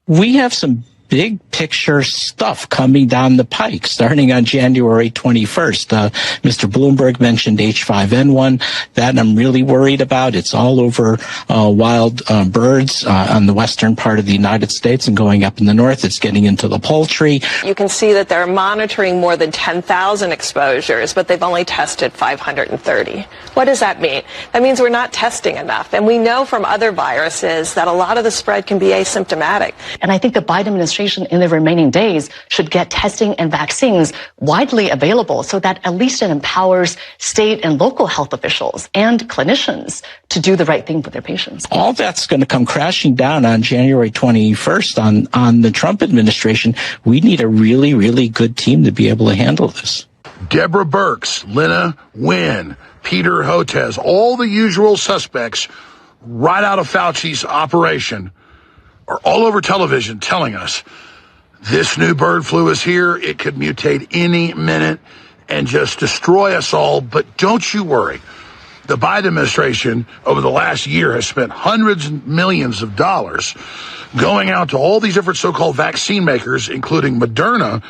We have some big picture stuff coming down the pike starting on January 21st. Mr. Bloomberg mentioned H5N1. That I'm really worried about. It's all over wild birds on the western part of the United States and going up in the north. It's getting into the poultry. You can see that they're monitoring more than 10,000 exposures, but they've only tested 530. What does that mean? That means we're not testing enough. And we know from other viruses that a lot of the spread can be asymptomatic. And I think the Biden administration in the remaining days should get testing and vaccines widely available so that at least it empowers state and local health officials and clinicians to do the right thing for their patients. All that's going to come crashing down on January 21st on the Trump administration. We need a really, really good team to be able to handle this. Deborah Birx, Lena Wynn, Peter Hotez, all the usual suspects right out of Fauci's operation are all over television telling us this new bird flu is here. It could mutate any minute and just destroy us all. But don't you worry. The Biden administration over the last year has spent hundreds of millions of dollars going out to all these different so-called vaccine makers, including Moderna,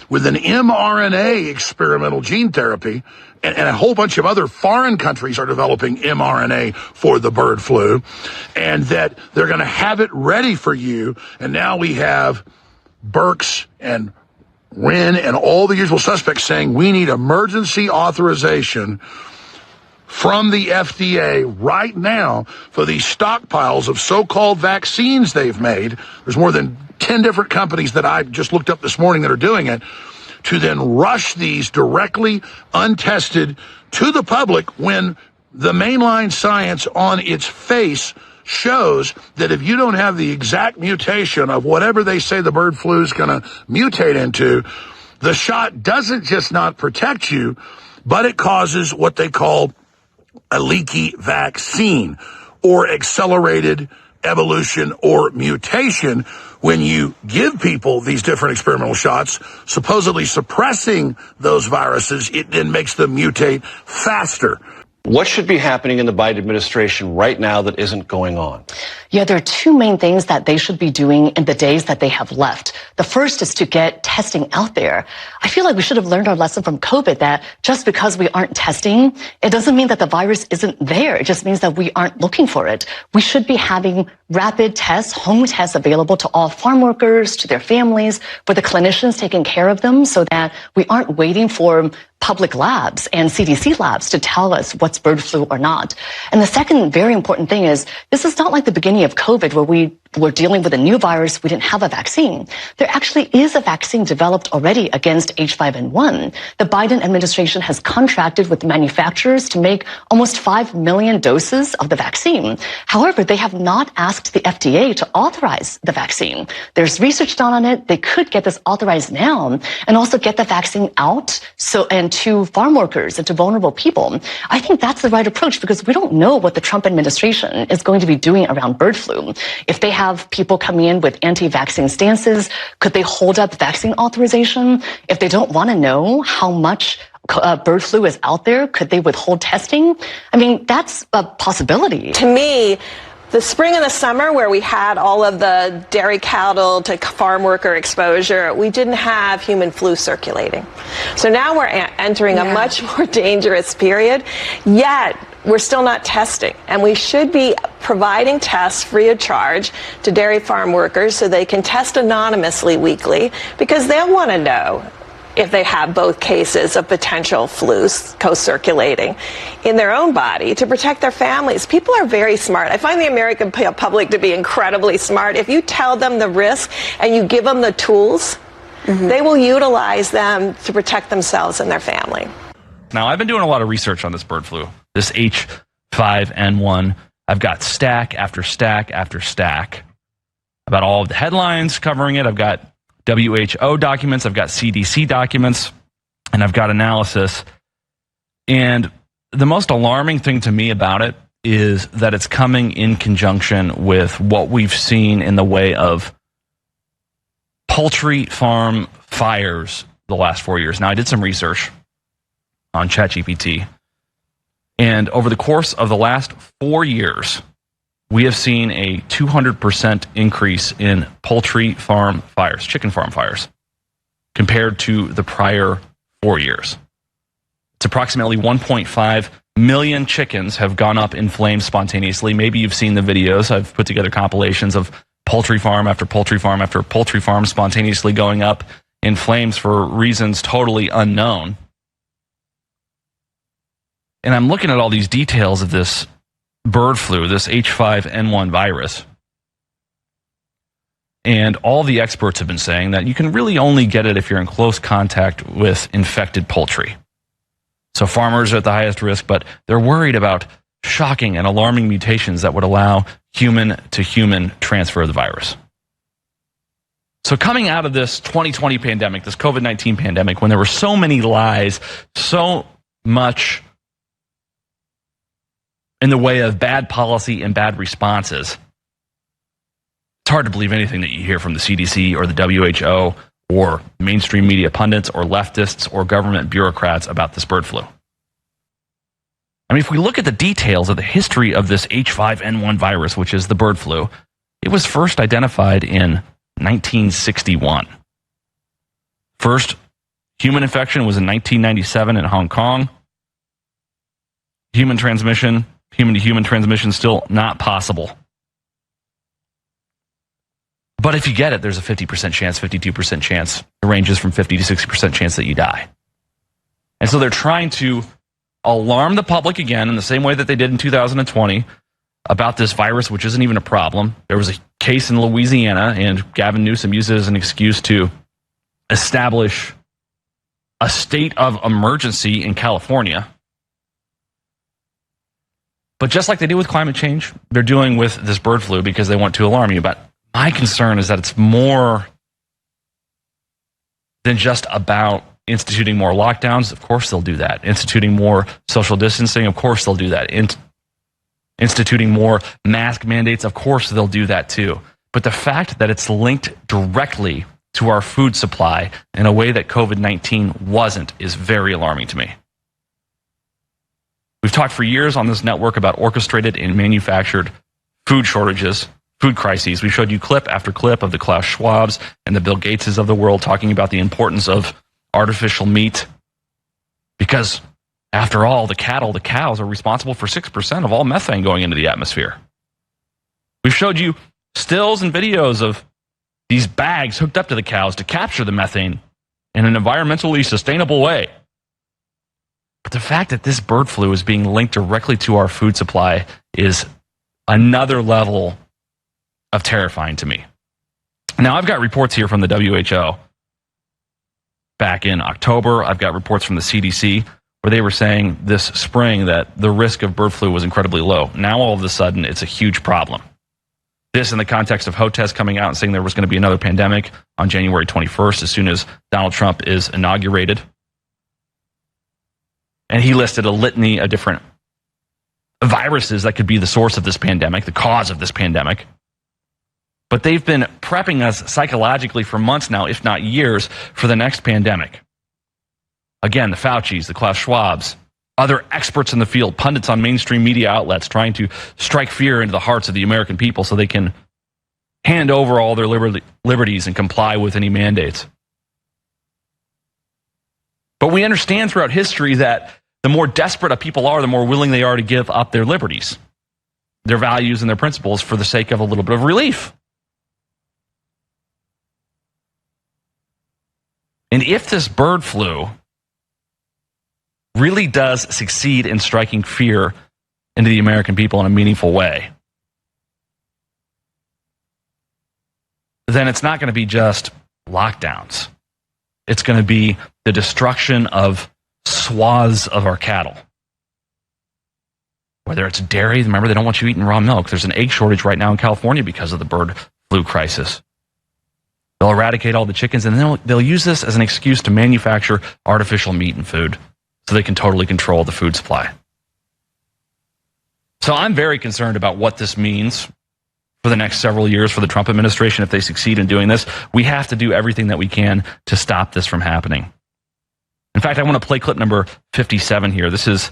with an mRNA experimental gene therapy, and a whole bunch of other foreign countries are developing mRNA for the bird flu, and that they're going to have it ready for you. And now we have Birx and Wynn and all the usual suspects saying we need emergency authorization from the FDA right now for these stockpiles of so-called vaccines they've made. There's more than 10 different companies that I just looked up this morning that are doing it, to then rush these directly untested to the public when the mainline science on its face shows that if you don't have the exact mutation of whatever they say the bird flu is going to mutate into, the shot doesn't just not protect you, but it causes what they call a leaky vaccine or accelerated evolution or mutation. When you give people these different experimental shots, supposedly suppressing those viruses, it then makes them mutate faster. What should be happening in the Biden administration right now that isn't going on? Yeah, there are two main things that they should be doing in the days that they have left. The first is to get testing out there. I feel like we should have learned our lesson from COVID that just because we aren't testing, it doesn't mean that the virus isn't there. It just means that we aren't looking for it. We should be having rapid tests, home tests available to all farm workers, to their families, for the clinicians taking care of them so that we aren't waiting for public labs and CDC labs to tell us what's bird flu or not. And the second very important thing is this is not like the beginning of COVID where we were dealing with a new virus, we didn't have a vaccine. There actually is a vaccine developed already against H5N1. The Biden administration has contracted with manufacturers to make almost 5 million doses of the vaccine. However, they have not asked the FDA to authorize the vaccine. There's research done on it. They could get this authorized now and also get the vaccine out and to farm workers and to vulnerable people. I think that's the right approach because we don't know what the Trump administration is going to be doing around bird flu. If they have people coming in with anti-vaccine stances, could they hold up vaccine authorization? If they don't want to know how much bird flu is out there, could they withhold testing? I mean, that's a possibility. To me, the spring and the summer where we had all of the dairy cattle to farm worker exposure, we didn't have human flu circulating. So now we're entering a much more dangerous period, yet we're still not testing. And we should be providing tests free of charge to dairy farm workers so they can test anonymously weekly because they'll want to know if they have both cases of potential flus co-circulating in their own body to protect their families. People are very smart. I find the American public to be incredibly smart. If you tell them the risk and you give them the tools, they will utilize them to protect themselves and their family. Now, I've been doing a lot of research on this bird flu, this H5N1. I've got stack after stack after stack about all of the headlines covering it. I've got WHO documents, I've got CDC documents, and I've got analysis. And the most alarming thing to me about it is that it's coming in conjunction with what we've seen in the way of poultry farm fires the last 4 years. Now, I did some research on ChatGPT, and over the course of the last 4 years, we have seen a 200% increase in poultry farm fires, chicken farm fires, compared to the prior 4 years. It's approximately 1.5 million chickens have gone up in flames spontaneously. Maybe you've seen the videos. I've put together compilations of poultry farm after poultry farm after poultry farm spontaneously going up in flames for reasons totally unknown. And I'm looking at all these details of this bird flu, this H5N1 virus. And all the experts have been saying that you can really only get it if you're in close contact with infected poultry. So farmers are at the highest risk, but they're worried about shocking and alarming mutations that would allow human-to-human transfer of the virus. So coming out of this 2020 pandemic, this COVID-19 pandemic, when there were so many lies, so much in the way of bad policy and bad responses, it's hard to believe anything that you hear from the CDC or the WHO or mainstream media pundits or leftists or government bureaucrats about this bird flu. I mean, if we look at the details of the history of this H5N1 virus, which is the bird flu, it was first identified in 1961. First human infection was in 1997 in Hong Kong. Human to human transmission, still not possible. But if you get it, there's a 50% chance, 52% chance. It ranges from 50 to 60% chance that you die. And so they're trying to alarm the public again in the same way that they did in 2020 about this virus, which isn't even a problem. There was a case in Louisiana, and Gavin Newsom used it as an excuse to establish a state of emergency in California. But just like they do with climate change, they're doing with this bird flu because they want to alarm you. But my concern is that it's more than just about instituting more lockdowns. Of course they'll do that. Instituting more social distancing. Of course they'll do that. Instituting more mask mandates. Of course they'll do that too. But the fact that it's linked directly to our food supply in a way that COVID-19 wasn't is very alarming to me. We've talked for years on this network about orchestrated and manufactured food shortages, food crises. We showed you clip after clip of the Klaus Schwabs and the Bill Gateses of the world talking about the importance of artificial meat. Because, after all, the cows are responsible for 6% of all methane going into the atmosphere. We've showed you stills and videos of these bags hooked up to the cows to capture the methane in an environmentally sustainable way. But the fact that this bird flu is being linked directly to our food supply is another level of terrifying to me. Now, I've got reports here from the WHO back in October. I've got reports from the CDC where they were saying this spring that the risk of bird flu was incredibly low. Now, all of a sudden, it's a huge problem. This in the context of HOTES coming out and saying there was going to be another pandemic on January 21st as soon as Donald Trump is inaugurated. And he listed a litany of different viruses that could be the source of this pandemic, the cause of this pandemic. But they've been prepping us psychologically for months now, if not years, for the next pandemic. Again, the Faucis, the Klaus Schwabs, other experts in the field, pundits on mainstream media outlets trying to strike fear into the hearts of the American people so they can hand over all their liberties and comply with any mandates. But we understand throughout history that the more desperate a people are, the more willing they are to give up their liberties, their values, and their principles for the sake of a little bit of relief. And if this bird flu really does succeed in striking fear into the American people in a meaningful way, then it's not going to be just lockdowns. It's going to be the destruction of swaths of our cattle. Whether it's dairy, remember they don't want you eating raw milk. There's an egg shortage right now in California because of the bird flu crisis. They'll eradicate all the chickens, and they'll use this as an excuse to manufacture artificial meat and food so they can totally control the food supply. So I'm very concerned about what this means for the next several years for the Trump administration if they succeed in doing this. We have to do everything that we can to stop this from happening. In fact, I want to play clip number 57 here. This is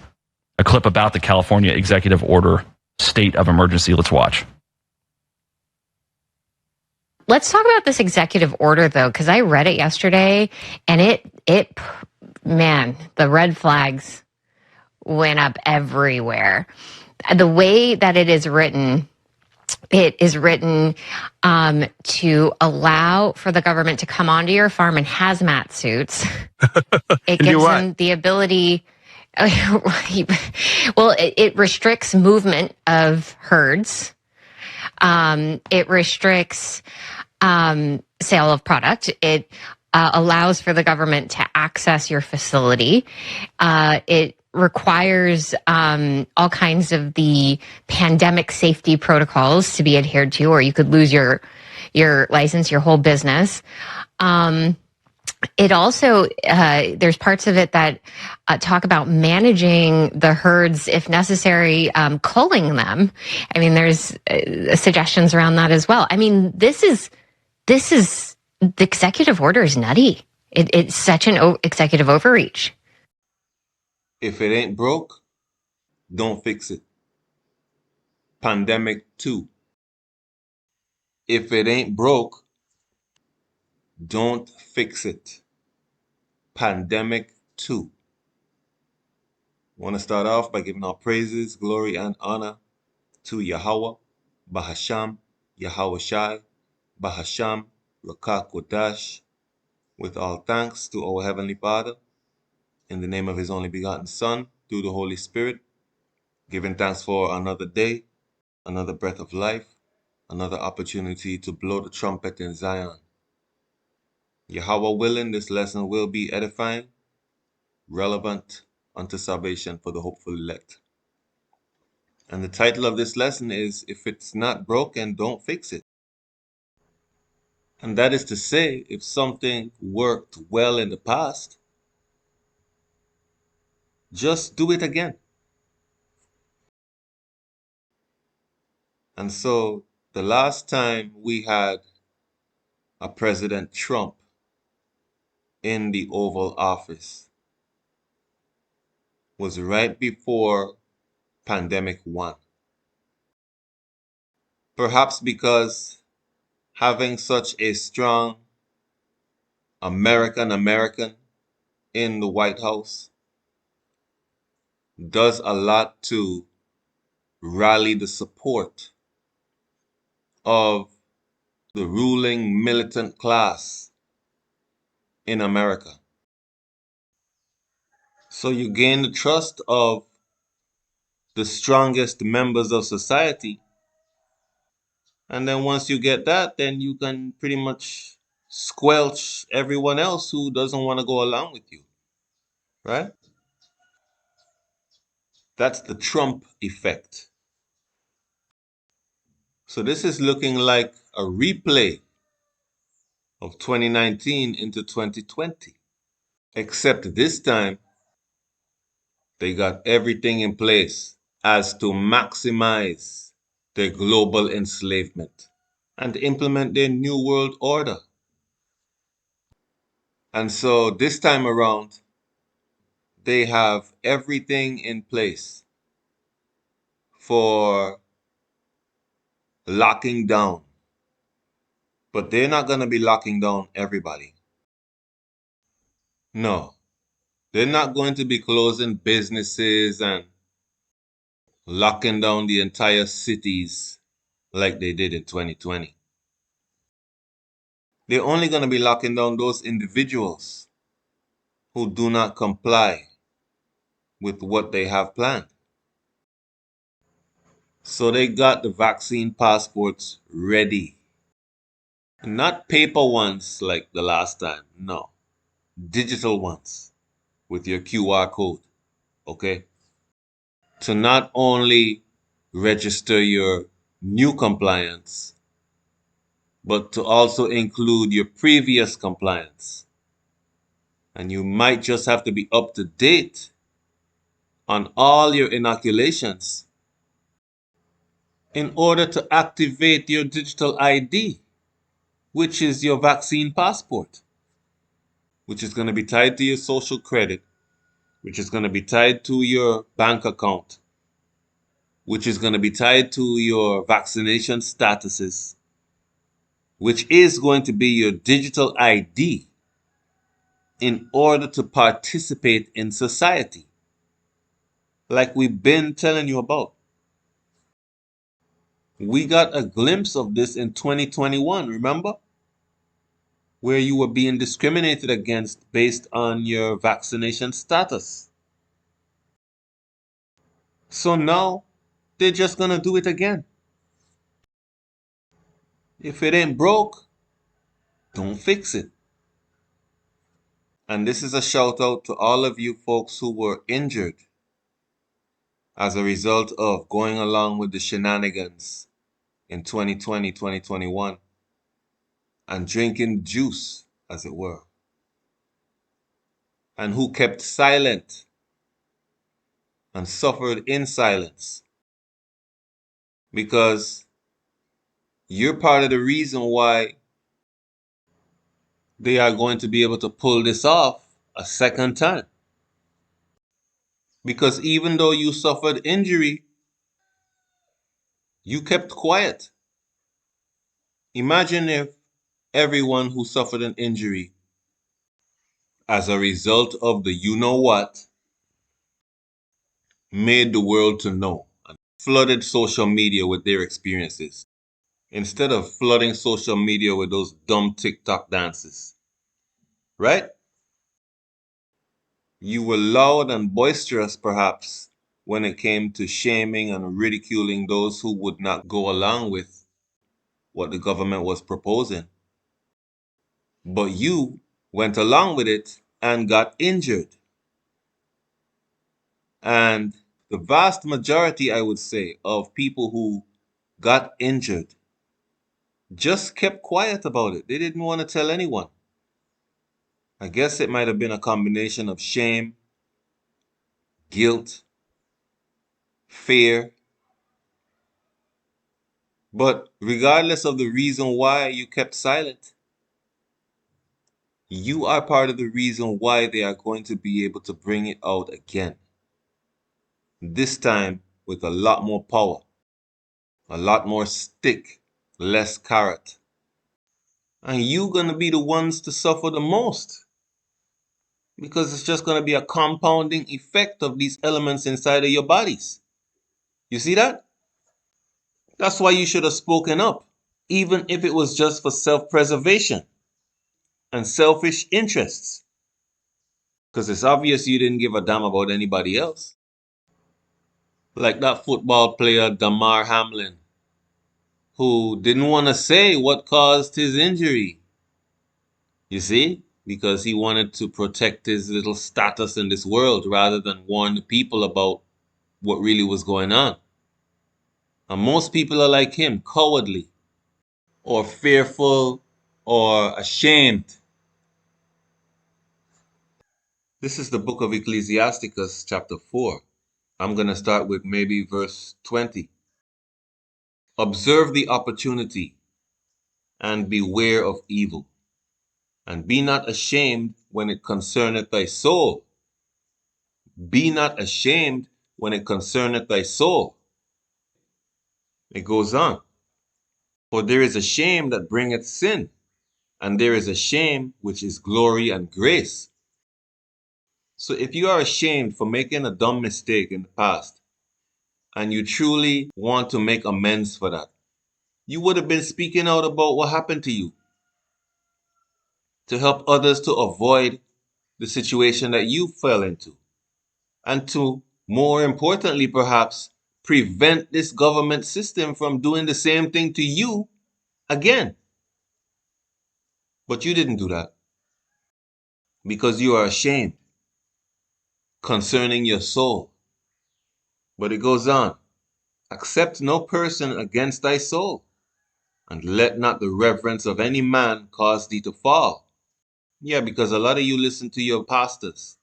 a clip about the California executive order state of emergency. Let's watch. Let's talk about this executive order, though, because I read it yesterday, and man, the red flags went up everywhere. The way that it is written to allow for the government to come onto your farm in hazmat suits. It gives them the ability. Well, it restricts movement of herds. It restricts sale of product. It allows for the government to access your facility. It requires all kinds of the pandemic safety protocols to be adhered to, or you could lose your license, your whole business. It also, there's parts of it that talk about managing the herds if necessary, culling them. I mean, there's suggestions around that as well. I mean, this is the executive order is nutty. It's such an executive overreach. If it ain't broke, don't fix it. Pandemic 2. If it ain't broke, don't fix it. Pandemic 2. I want to start off by giving our praises, glory, and honor to Yahawah, Bahasham, Yahawashi, Bahasham, Rakak Kodash, with all thanks to our Heavenly Father, in the name of His only begotten Son, through the Holy Spirit, giving thanks for another day, another breath of life, another opportunity to blow the trumpet in Zion. Yahawah willing, this lesson will be edifying, relevant unto salvation for the hopeful elect. And the title of this lesson is, If It's Not Broken, Don't Fix It. And that is to say, if something worked well in the past, just do it again. And so the last time we had a President Trump in the Oval Office was right before Pandemic 1. Perhaps because having such a strong American in the White House does a lot to rally the support of the ruling militant class in America. So you gain the trust of the strongest members of society. And then once you get that, then you can pretty much squelch everyone else who doesn't want to go along with you. Right? That's the Trump effect. So this is looking like a replay of 2019 into 2020. Except this time, they got everything in place as to maximize their global enslavement and implement their New World Order. And so this time around, they have everything in place for locking down. But they're not going to be locking down everybody. No. They're not going to be closing businesses and locking down the entire cities like they did in 2020. They're only going to be locking down those individuals who do not comply with what they have planned. So they got the vaccine passports ready. Not paper ones like the last time, no. Digital ones with your QR code, okay? To not only register your new compliance, but to also include your previous compliance. And you might just have to be up to date on all your inoculations in order to activate your digital ID, which is your vaccine passport, which is going to be tied to your social credit, which is going to be tied to your bank account, which is going to be tied to your vaccination statuses, which is going to be your digital ID in order to participate in society, like we've been telling you about. We got a glimpse of this in 2021, remember? Where you were being discriminated against based on your vaccination status. So now they're just going to do it again. If it ain't broke, don't fix it. And this is a shout out to all of you folks who were injured as a result of going along with the shenanigans in 2020, 2021, and drinking juice, as it were, and who kept silent and suffered in silence, because you're part of the reason why they are going to be able to pull this off a second time. Because even though you suffered injury, you kept quiet. Imagine if everyone who suffered an injury as a result of the you know what made the world to know and flooded social media with their experiences instead of flooding social media with those dumb TikTok dances. Right? You were loud and boisterous, perhaps, when it came to shaming and ridiculing those who would not go along with what the government was proposing. But you went along with it and got injured. And the vast majority, I would say, of people who got injured just kept quiet about it. They didn't want to tell anyone. I guess it might have been a combination of shame, guilt, fear. But regardless of the reason why you kept silent, you are part of the reason why they are going to be able to bring it out again. This time with a lot more power, a lot more stick, less carrot. And you're going to be the ones to suffer the most, because it's just going to be a compounding effect of these elements inside of your bodies. You see that? That's why you should have spoken up, even if it was just for self-preservation and selfish interests. Because it's obvious you didn't give a damn about anybody else. Like that football player, Damar Hamlin, who didn't want to say what caused his injury. You see? Because he wanted to protect his little status in this world rather than warn the people about what really was going on. And most people are like him, cowardly, or fearful, or ashamed. This is the book of Ecclesiasticus, chapter 4. I'm going to start with maybe verse 20. Observe the opportunity and beware of evil, and be not ashamed when it concerneth thy soul. Be not ashamed when it concerneth thy soul. It goes on. For there is a shame that bringeth sin, and there is a shame which is glory and grace. So if you are ashamed for making a dumb mistake in the past, and you truly want to make amends for that, you would have been speaking out about what happened to you to help others to avoid the situation that you fell into, and to, more importantly perhaps, prevent this government system from doing the same thing to you again. But you didn't do that because you are ashamed concerning your soul. But it goes on. Accept no person against thy soul, and let not the reverence of any man cause thee to fall. Yeah, because a lot of you listen to your pastors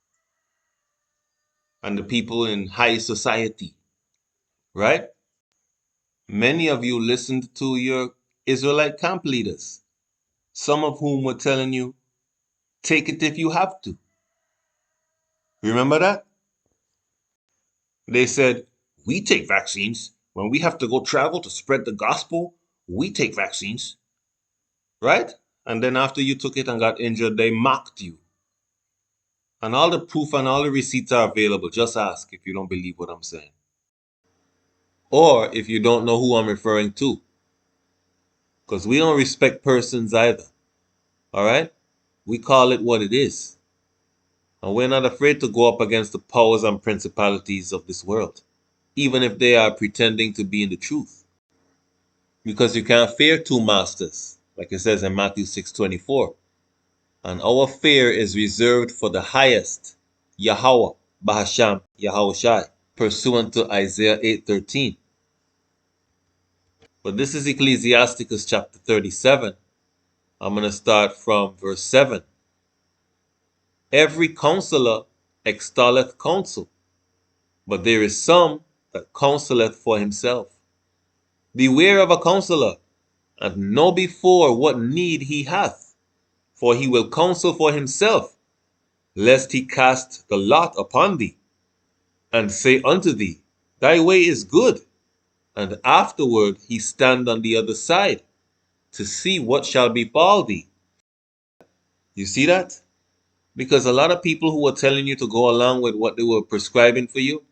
and the people in high society, right? Many of you listened to your Israelite camp leaders, some of whom were telling you, take it if you have to. Remember that? They said, We take vaccines. When we have to go travel to spread the gospel, we take vaccines. Right? And then after you took it and got injured, they mocked you. And all the proof and all the receipts are available. Just ask if you don't believe what I'm saying. Or if you don't know who I'm referring to. Because we don't respect persons either. All right? We call it what it is. And we're not afraid to go up against the powers and principalities of this world, even if they are pretending to be in the truth. Because you can't fear two masters, like it says in Matthew 6:24. And our fear is reserved for the highest, Yahawah, Bahasham, Yahawashi, pursuant to Isaiah 8:13. But this is Ecclesiasticus chapter 37. I'm going to start from verse 7. Every counselor extolleth counsel, but there is some that counseleth for himself. Beware of a counselor, and know before what need he hath, for he will counsel for himself, lest he cast the lot upon thee, and say unto thee, Thy way is good, and afterward he stand on the other side, to see what shall befall thee. You see that? Because a lot of people who were telling you to go along with what they were prescribing for you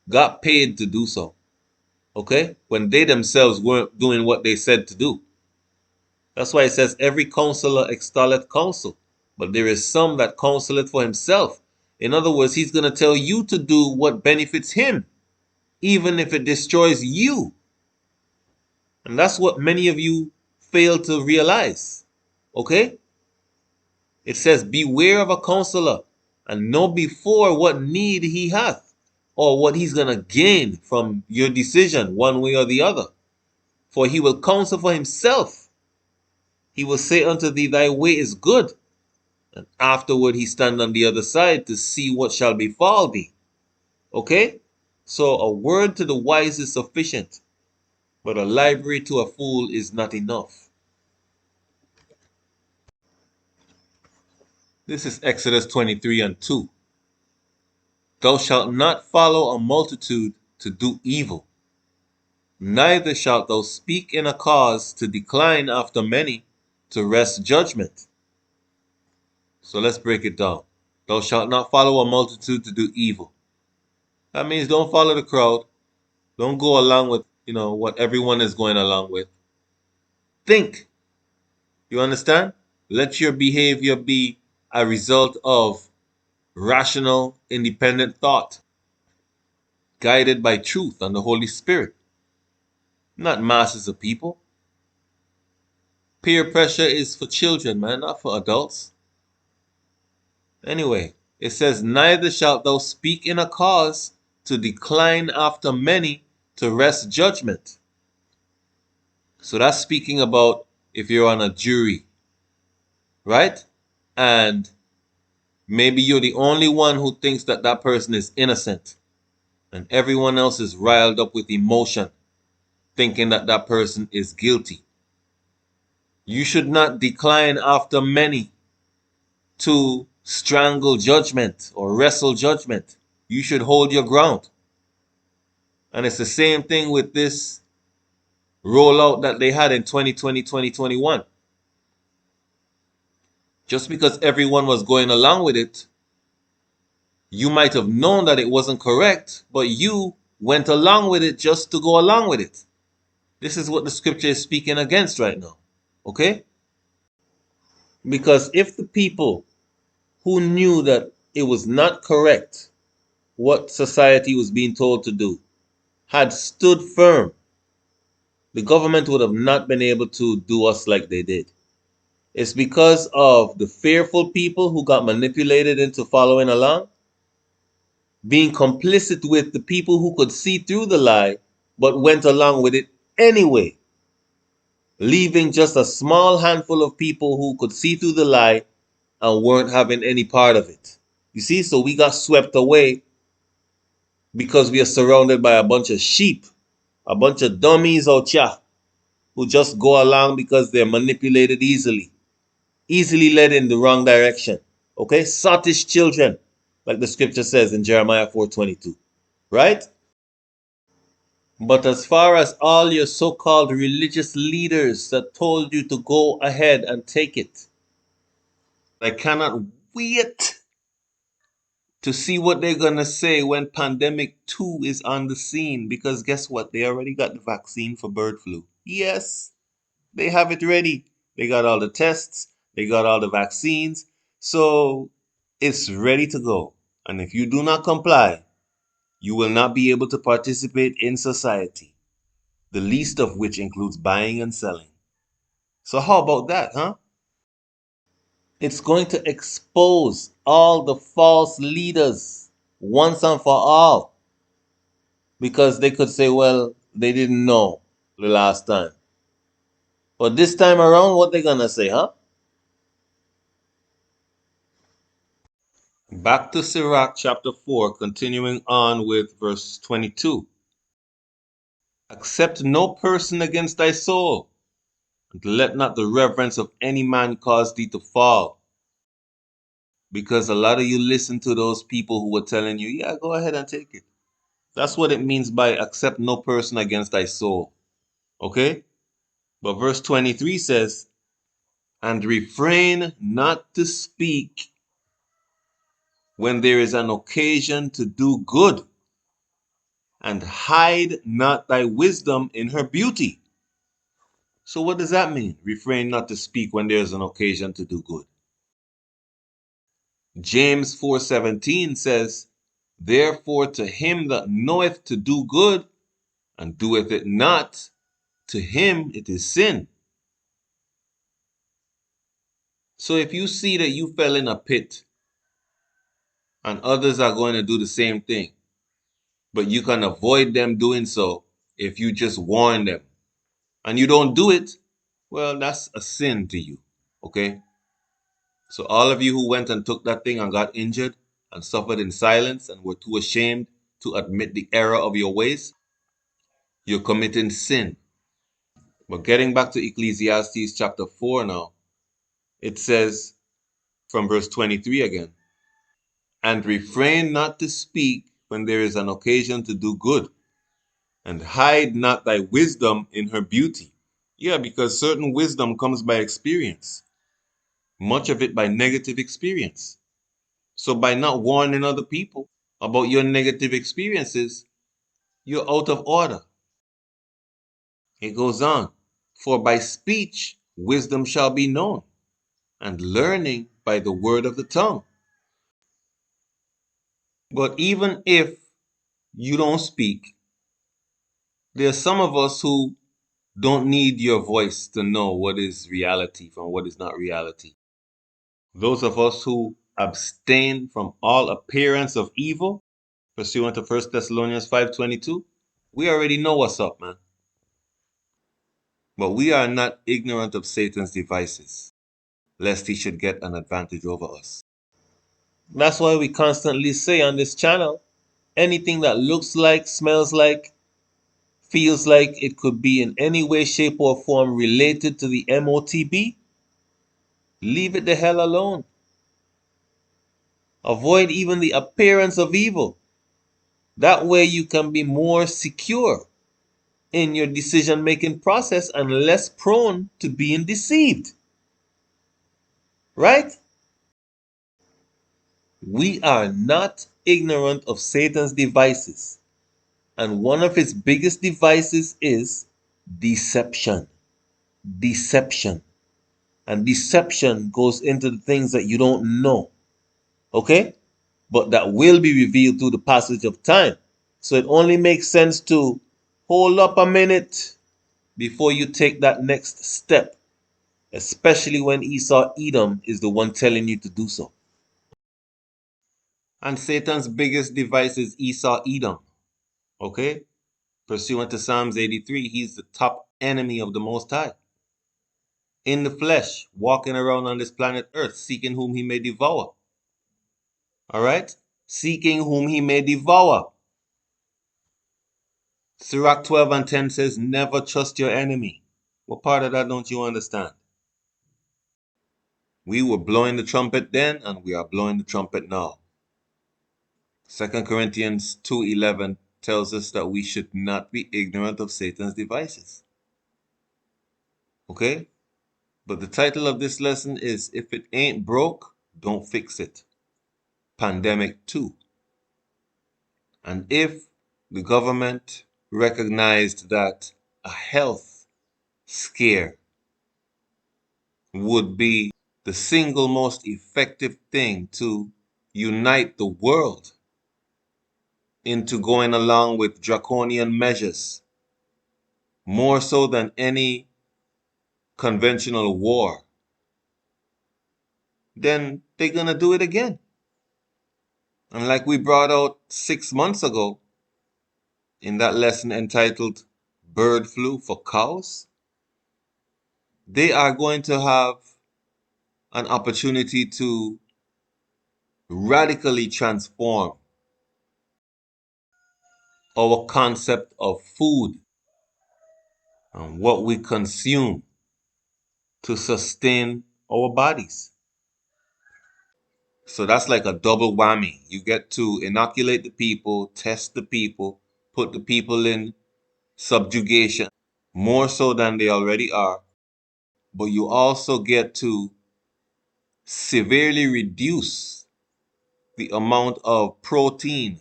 got paid to do so. Okay? When they themselves weren't doing what they said to do. That's why it says, every counselor extolleth counsel, but there is some that counseleth for himself. In other words, he's going to tell you to do what benefits him, even if it destroys you. And that's what many of you fail to realize. Okay? It says, beware of a counselor, and know before what need he hath, or what he's going to gain from your decision, one way or the other. For he will counsel for himself. He will say unto thee, Thy way is good. And afterward he stand on the other side to see what shall befall thee. Okay? So a word to the wise is sufficient, but a library to a fool is not enough. This is Exodus 23:2. Thou shalt not follow a multitude to do evil, neither shalt thou speak in a cause to decline after many, to wrest judgment. So let's break it down. Thou shalt not follow a multitude to do evil. That means don't follow the crowd. Don't go along with, what everyone is going along with. Think. You understand? Let your behavior be a result of rational, independent thought, guided by truth and the Holy Spirit, not masses of people. Peer pressure is for children, man, not for adults. Anyway, it says, neither shalt thou speak in a cause to decline after many, to wrest judgment. So that's speaking about if you're on a jury, right? And maybe you're the only one who thinks that that person is innocent, and everyone else is riled up with emotion, thinking that that person is guilty. You should not decline after many to strangle judgment or wrestle judgment. You should hold your ground. And it's the same thing with this rollout that they had in 2020, 2021. Just because everyone was going along with it, you might have known that it wasn't correct, but you went along with it just to go along with it. This is what the scripture is speaking against right now. Okay? Because if the people who knew that it was not correct what society was being told to do had stood firm, the government would have not been able to do us like they did. It's because of the fearful people who got manipulated into following along, being complicit with the people who could see through the lie but went along with it anyway, leaving just a small handful of people who could see through the lie and weren't having any part of it. You see, so we got swept away because we are surrounded by a bunch of sheep, a bunch of dummies out here who just go along because they're manipulated easily led in the wrong direction. Okay, sottish children, like the scripture says in Jeremiah 4:22, right? But as far as all your so-called religious leaders that told you to go ahead and take it, I cannot wait to see what they're going to say when pandemic 2 is on the scene, because guess what? They already got the vaccine for bird flu. Yes, they have it ready. They got all the tests, they got all the vaccines. So it's ready to go. And if you do not comply, you will not be able to participate in society, the least of which includes buying and selling. So how about that, huh? It's going to expose all the false leaders once and for all, because they could say, well, they didn't know the last time. But this time around, what they gonna say, huh? Back to Sirach chapter 4, continuing on with verse 22. Accept no person against thy soul, and let not the reverence of any man cause thee to fall. Because a lot of you listen to those people who were telling you, yeah, go ahead and take it. That's what it means by accept no person against thy soul. Okay? But verse 23 says, and refrain not to speak when there is an occasion to do good, and hide not thy wisdom in her beauty. So what does that mean? Refrain not to speak when there is an occasion to do good. James 4:17 says, therefore to him that knoweth to do good, and doeth it not, to him it is sin. So if you see that you fell in a pit and others are going to do the same thing, but you can avoid them doing so if you just warn them, and you don't do it, well, that's a sin to you. Okay? So all of you who went and took that thing and got injured and suffered in silence and were too ashamed to admit the error of your ways, you're committing sin. But getting back to Ecclesiastes chapter 4 now, it says from verse 23 again, and refrain not to speak when there is an occasion to do good, and hide not thy wisdom in her beauty. Yeah, because certain wisdom comes by experience, much of it by negative experience. So by not warning other people about your negative experiences, you're out of order. It goes on, for by speech wisdom shall be known, and learning by the word of the tongue. But even if you don't speak, there's some of us who don't need your voice to know what is reality from what is not reality. Those of us who abstain from all appearance of evil, pursuant to 1 Thessalonians 5:22, we already know what's up, man. But we are not ignorant of Satan's devices, lest he should get an advantage over us. That's why we constantly say on this channel, anything that looks like, smells like, feels like it could be in any way, shape, or form related to the MOTB, leave it the hell alone. Avoid even the appearance of evil. That way you can be more secure in your decision-making process and less prone to being deceived. Right? We are not ignorant of Satan's devices. And one of his biggest devices is deception. Deception. And deception goes into the things that you don't know. Okay? But that will be revealed through the passage of time. So it only makes sense to hold up a minute before you take that next step, especially when Esau Edom is the one telling you to do so. And Satan's biggest device is Esau Edom. Okay? Pursuant to Psalms 83, he's the top enemy of the Most High. In the flesh, walking around on this planet Earth, seeking whom he may devour. All right? Seeking whom he may devour. Sirach 12:10 says, never trust your enemy. What part of that don't you understand? We were blowing the trumpet then, and we are blowing the trumpet now. 2 Corinthians 2:11 tells us that we should not be ignorant of Satan's devices. Okay? But the title of this lesson is If It Ain't Broke, Don't Fix It. Pandemic 2. And if the government recognized that a health scare would be the single most effective thing to unite the world into going along with draconian measures, more so than any conventional war, then they're going to do it again. And like we brought out 6 months ago in that lesson entitled Bird Flu for Cows, they are going to have an opportunity to radically transform our concept of food and what we consume to sustain our bodies. So that's like a double whammy. You get to inoculate the people, test the people, put the people in subjugation more so than they already are. But you also get to severely reduce the amount of protein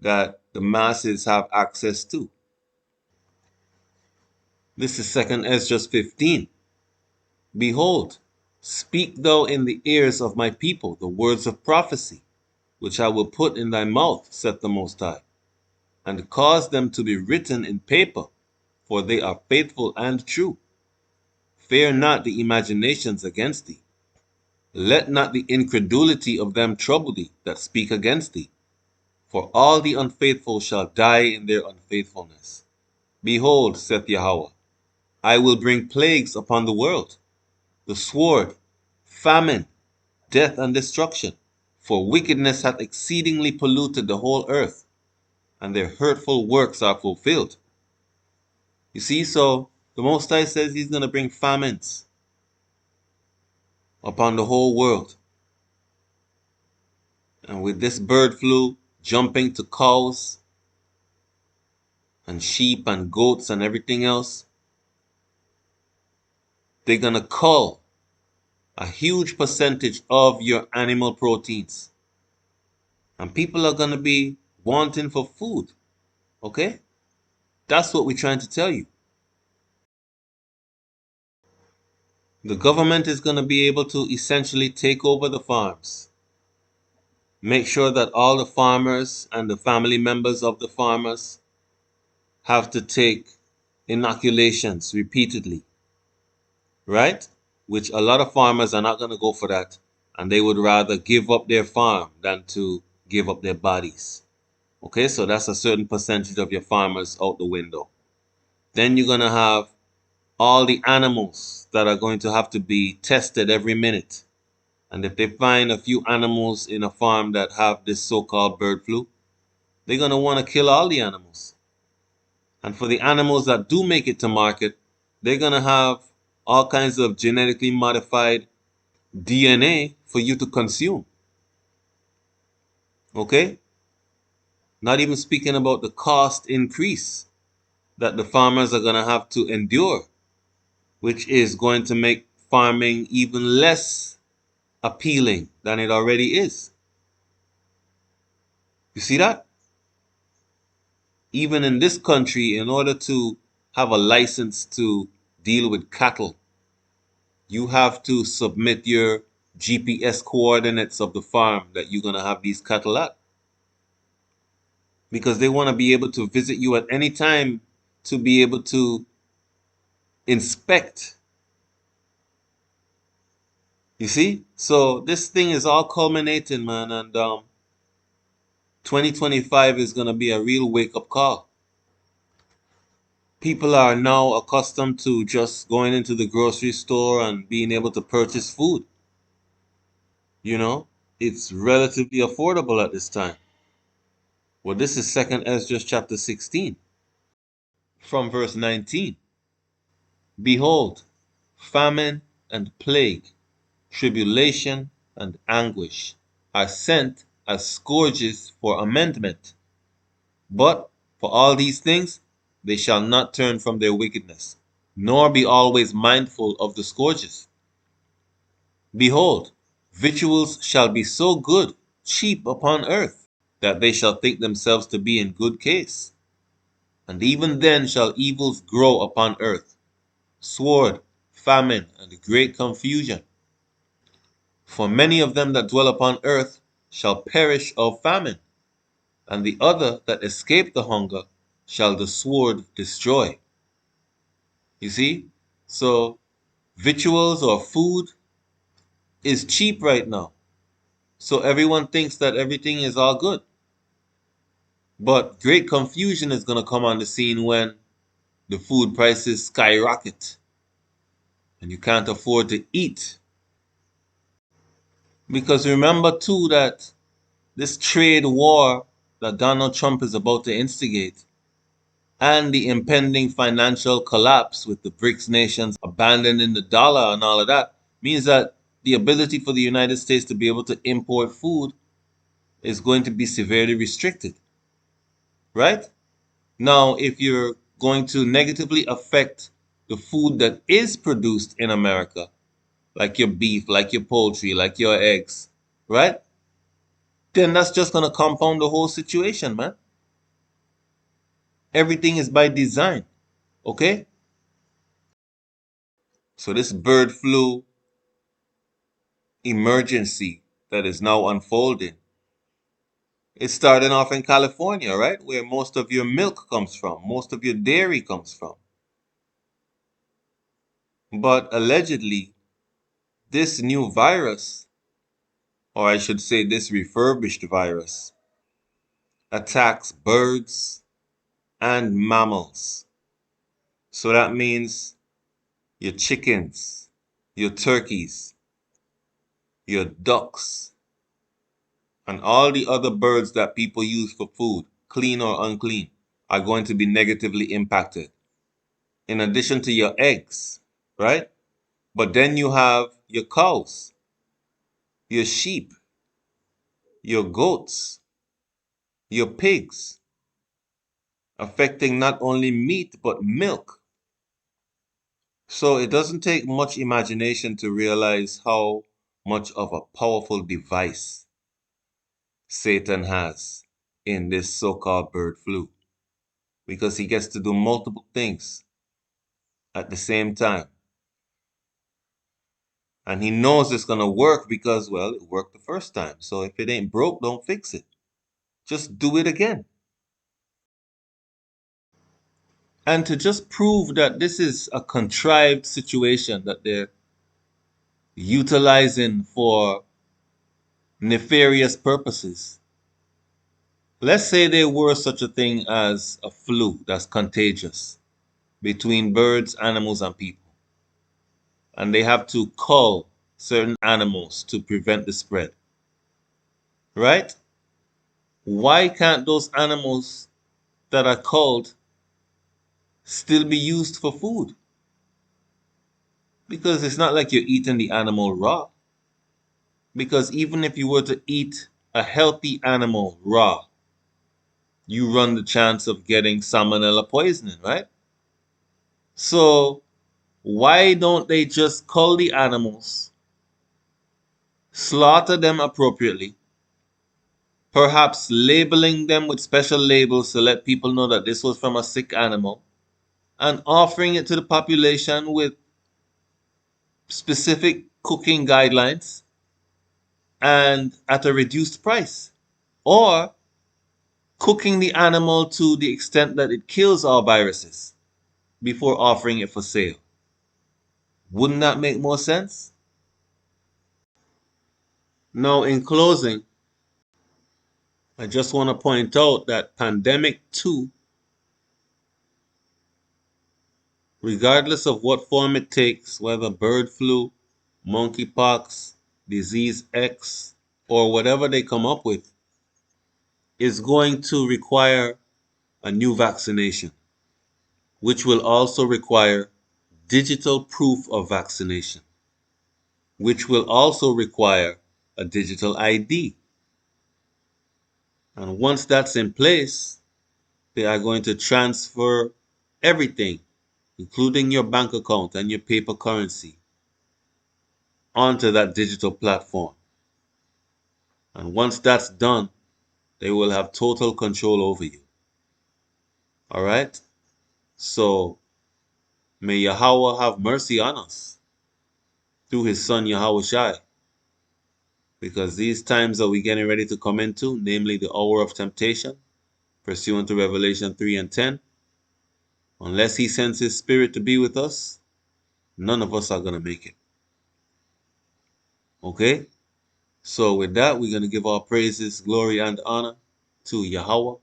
that the masses have access to. This is 2 Ezra 15. Behold, speak thou in the ears of my people the words of prophecy, which I will put in thy mouth, saith the Most High, and cause them to be written in paper, for they are faithful and true. Fear not the imaginations against thee. Let not the incredulity of them trouble thee that speak against thee. For all the unfaithful shall die in their unfaithfulness. Behold, saith Yahawah, I will bring plagues upon the world, the sword, famine, death, and destruction. For wickedness hath exceedingly polluted the whole earth, and their hurtful works are fulfilled. You see, so the Most High says he's going to bring famines upon the whole world. And with this bird flu jumping to cows and sheep and goats and everything else, they're going to cull a huge percentage of your animal proteins. And people are going to be wanting for food. Okay? That's what we're trying to tell you. The government is going to be able to essentially take over the farms. Make sure that all the farmers and the family members of the farmers have to take inoculations repeatedly. Right? Which a lot of farmers are not going to go for that. And they would rather give up their farm than to give up their bodies. Okay, so that's a certain percentage of your farmers out the window. Then you're going to have all the animals that are going to have to be tested every minute. And if they find a few animals in a farm that have this so-called bird flu, they're going to want to kill all the animals. And for the animals that do make it to market, they're going to have all kinds of genetically modified DNA for you to consume. Okay? Not even speaking about the cost increase that the farmers are going to have to endure, which is going to make farming even less appealing than it already is. You see that? Even in this country, in order to have a license to deal with cattle, you have to submit your GPS coordinates of the farm that you're going to have these cattle at. Because they want to be able to visit you at any time to be able to inspect. You see? So this thing is all culminating, man. And 2025 is going to be a real wake-up call. People are now accustomed to just going into the grocery store and being able to purchase food. You know? It's relatively affordable at this time. Well, this is 2 Ezra chapter 16. From verse 19. Behold, famine and plague, tribulation and anguish are sent as scourges for amendment, But for all these things, they shall not turn from their wickedness, nor be always mindful of the scourges. Behold, victuals shall be so good, cheap upon earth, that they shall think themselves to be in good case. And even then shall evils grow upon earth, sword, famine, and great confusion. For many of them that dwell upon earth shall perish of famine, and the other that escape the hunger shall the sword destroy. You see? So, victuals or food is cheap right now. So everyone thinks that everything is all good. But great confusion is going to come on the scene when the food prices skyrocket and you can't afford to eat. Because remember, too, that this trade war that Donald Trump is about to instigate and the impending financial collapse with the BRICS nations abandoning the dollar and all of that means that the ability for the United States to be able to import food is going to be severely restricted, right? Now, if you're going to negatively affect the food that is produced in America, like your beef, like your poultry, like your eggs, right? Then that's just going to compound the whole situation, man. Everything is by design, okay? So this bird flu emergency that is now unfolding, it's starting off in California, right? Where most of your milk comes from, most of your dairy comes from. But allegedly, this new virus, or I should say this refurbished virus, attacks birds and mammals. So that means your chickens, your turkeys, your ducks, and all the other birds that people use for food, clean or unclean, are going to be negatively impacted. In addition to your eggs, right? But then you have your cows, your sheep, your goats, your pigs, affecting not only meat but milk. So it doesn't take much imagination to realize how much of a powerful device Satan has in this so-called bird flu, because he gets to do multiple things at the same time. And he knows it's going to work because, well, it worked the first time. So if it ain't broke, don't fix it. Just do it again. And to just prove that this is a contrived situation that they're utilizing for nefarious purposes. Let's say there were such a thing as a flu that's contagious between birds, animals, and people. And they have to cull certain animals to prevent the spread. Right? Why can't those animals that are culled still be used for food? Because it's not like you're eating the animal raw. Because even if you were to eat a healthy animal raw, you run the chance of getting salmonella poisoning, right? So why don't they just cull the animals, slaughter them appropriately, perhaps labeling them with special labels to let people know that this was from a sick animal, and offering it to the population with specific cooking guidelines and at a reduced price? Or cooking the animal to the extent that it kills all viruses before offering it for sale. Wouldn't that make more sense? Now, in closing, I just want to point out that pandemic 2, regardless of what form it takes, whether bird flu, monkeypox, disease X, or whatever they come up with, is going to require a new vaccination, which will also require digital proof of vaccination, which will also require a digital ID. And once that's in place, they are going to transfer everything, including your bank account and your paper currency, onto that digital platform. And once that's done, they will have total control over you. All right? So may Yahawah have mercy on us through his son Yahawashi. Because these times that we're getting ready to come into, namely the hour of temptation, pursuant to Revelation 3 and 10, unless he sends his spirit to be with us, none of us are going to make it. Okay? So with that, we're going to give our praises, glory, and honor to Yahawah,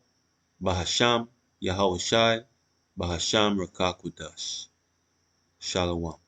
Bahasham, Yahawashi, Bahasham Rakakwadash. Shalom.